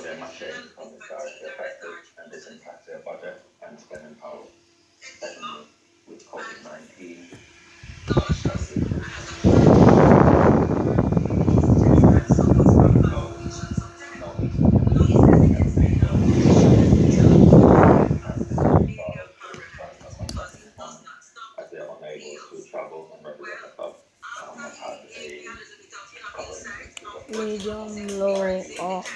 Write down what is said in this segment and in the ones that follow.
their machine from is directly affected, and this impacts their budget and spending power. Secondly, with COVID-19, challenges with being closed, no meeting can be held, and employees are striking a contract this morning as they are unable to travel and represent the club and have a cover injuries of Medium, low, off.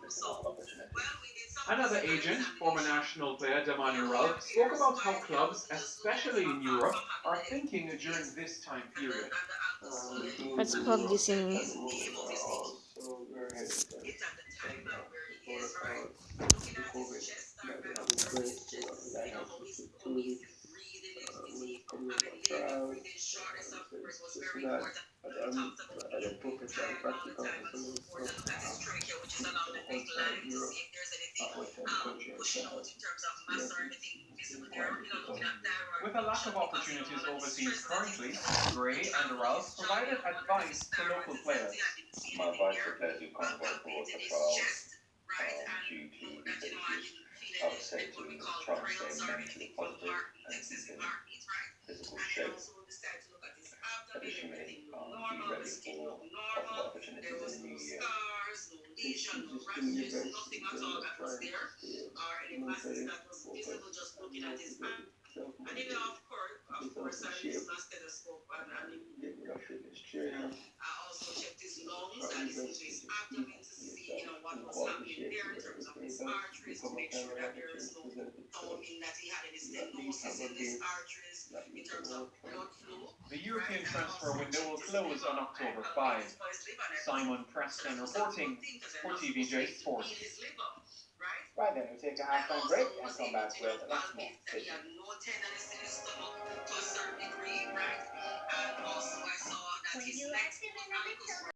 missing out on opportunities. Another agent, former national player Damani Ralph, spoke about how clubs, especially in Europe, are thinking during this time period. Let's plug this in. Also very hesitant for the crowd to COVID that they have in place. That has just 2 weeks coming up a trial. So it's just not at the appropriate and practical implement stuff outside Europe, outside the country itself. Yes, it's been quite difficult. With a lack of opportunities overseas currently, Gray and Ralph provided advice to local players. My advice to players who can't go abroad for trials due to visa issues, I would say to try and stay mentally positive and keep in physical shape. Additionally, be ready for possible opportunities in the new year. Just doing your best in terms of trying to stay mentally focused and motivated, self-motivated. Get yourself in shape, get rid of fitness trainer. Probably best to just keep yourself in quality shape where if any does become a time when opportunity presents itself, you at least have a base that you can work from. The European transfer window will close on October 5. Simon Preston reporting for TVJ Sports. Right then, we'll take a halftime break and come back with lots more. Stay tuned.